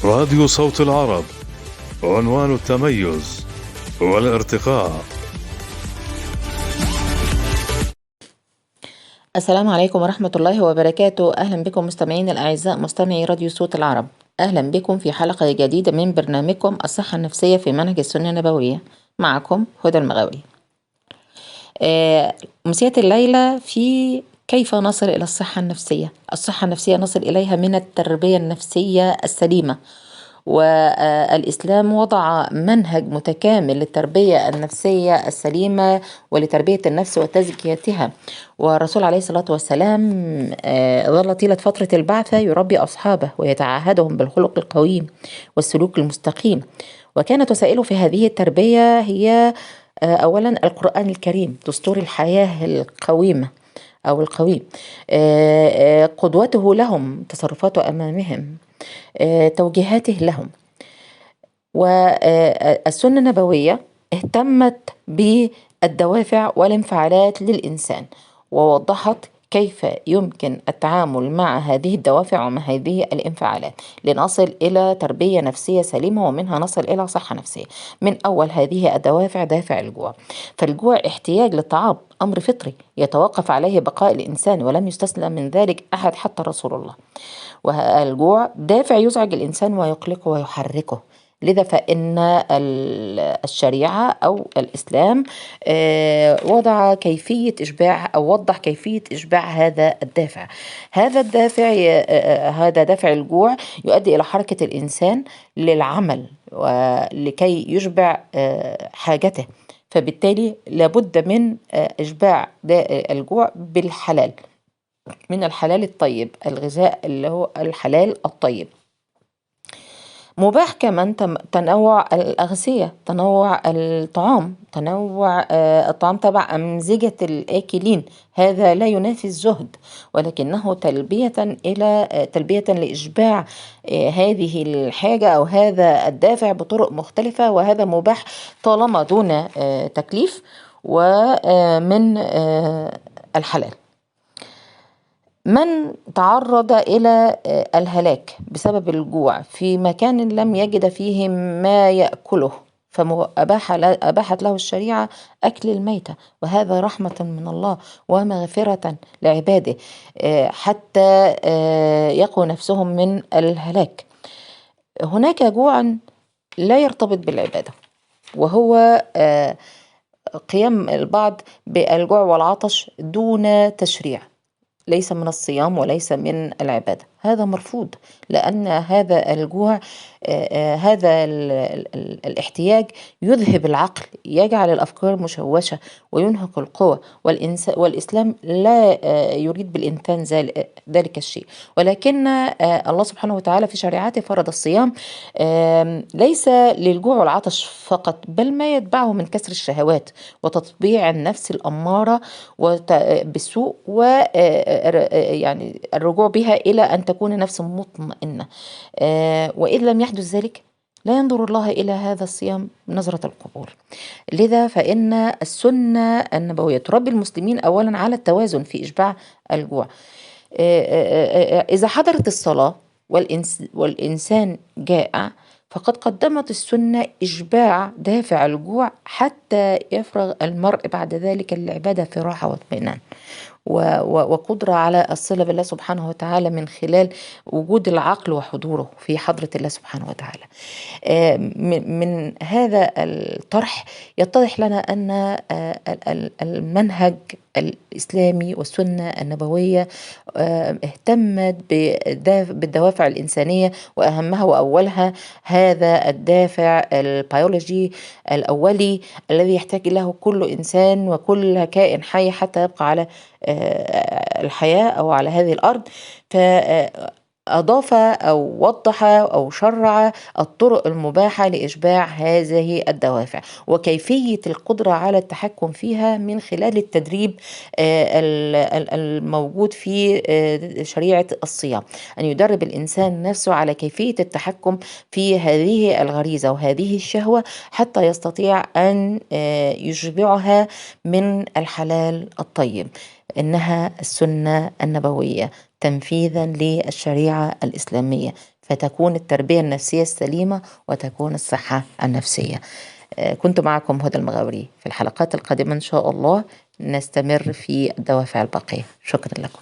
راديو صوت العرب، عنوان التميز والارتقاء. السلام عليكم ورحمة الله وبركاته. أهلا بكم مستمعين الأعزاء، مستمعي راديو صوت العرب. أهلا بكم في حلقة جديدة من برنامجكم الصحة النفسية في منهج السنة النبوية. معكم هدى المغاوي. أمسية الليلة في كيف نصل إلى الصحة النفسية. الصحة النفسية نصل إليها من التربية النفسية السليمة، والإسلام وضع منهج متكامل للتربية النفسية السليمة ولتربية النفس وتزكيتها. والرسول عليه الصلاة والسلام ظل طيلة فترة البعثة يربي أصحابه ويتعهدهم بالخلق القويم والسلوك المستقيم. وكانت وسائله في هذه التربية هي أولا القرآن الكريم، دستور الحياة القويمة أو القويم، قدوته لهم، تصرفاته أمامهم، توجيهاته لهم. والسنة النبوية اهتمت بالدوافع والانفعالات للإنسان، ووضحت كيف يمكن التعامل مع هذه الدوافع ومع هذه الانفعالات لنصل إلى تربية نفسية سليمة، ومنها نصل إلى صحة نفسية. من أول هذه الدوافع دافع الجوع، فالجوع احتياج للطعام، أمر فطري يتوقف عليه بقاء الإنسان، ولم يستسلم من ذلك أحد حتى رسول الله. والجوع دافع يزعج الإنسان ويقلقه ويحركه. لذا فإن الشريعة أو الإسلام وضع كيفية إشباع أو وضح كيفية إشباع هذا الدافع. هذا الدافع هذا دافع الجوع يؤدي إلى حركة الإنسان للعمل ولكي يشبع حاجته، فبالتالي لابد من إشباع الجوع بالحلال، من الحلال الطيب، الغذاء اللي هو الحلال الطيب. مباح كمان تنوع الأغذية، تنوع الطعام، تنوع الطعام تبع أمزجة الآكلين. هذا لا ينافي الزهد، ولكنه تلبية لإشباع هذه الحاجة أو هذا الدافع بطرق مختلفة، وهذا مباح طالما دون تكليف ومن الحلال. من تعرض إلى الهلاك بسبب الجوع في مكان لم يجد فيه ما يأكله، فأباحت له الشريعة أكل الميتة، وهذا رحمة من الله ومغفرة لعباده حتى يقوا نفسهم من الهلاك. هناك جوع لا يرتبط بالعبادة، وهو قيام البعض بالجوع والعطش دون تشريع، ليس من الصيام وليس من العبادة. هذا مرفوض، لأن هذا الجوع هذا الاحتياج يذهب العقل، يجعل الأفكار مشوشة وينهك القوة، والإسلام لا يريد بالإنسان ذلك الشيء. ولكن الله سبحانه وتعالى في شريعته فرض الصيام ليس للجوع والعطش فقط، بل ما يتبعه من كسر الشهوات وتطبيع النفس الأمارة بالسوء، يعني الرجوع بها إلى أن تكون نفس مطمئنة. وإذ لم يحدث ذلك لا ينظر الله إلى هذا الصيام نظرة القبول. لذا فإن السنة النبوية تربي المسلمين أولا على التوازن في إشباع الجوع. إذا حضرت الصلاة والإنسان جائع، فقد قدمت السنة إشباع دافع الجوع حتى يفرغ المرء بعد ذلك العبادة في راحة واطمئنان وقدرة على الصلة بالله سبحانه وتعالى من خلال وجود العقل وحضوره في حضرة الله سبحانه وتعالى. من هذا الطرح يتضح لنا أن المنهج الإسلامي والسنة النبوية اهتمت بالدوافع الإنسانية، وأهمها وأولها هذا الدافع البيولوجي الأولي الذي يحتاج له كل إنسان وكل كائن حي حتى يبقى على الحياة أو على هذه الأرض. أضاف أو وضح أو شرع الطرق المباحة لإشباع هذه الدوافع وكيفية القدرة على التحكم فيها من خلال التدريب الموجود في شريعة الصيام، أن يدرب الإنسان نفسه على كيفية التحكم في هذه الغريزة وهذه الشهوة حتى يستطيع أن يشبعها من الحلال الطيب. إنها السنة النبوية تنفيذا للشريعة الإسلامية، فتكون التربية النفسية السليمة وتكون الصحة النفسية. كنت معكم هدى المغاوري. في الحلقات القادمة إن شاء الله نستمر في الدوافع الباقية. شكرا لكم.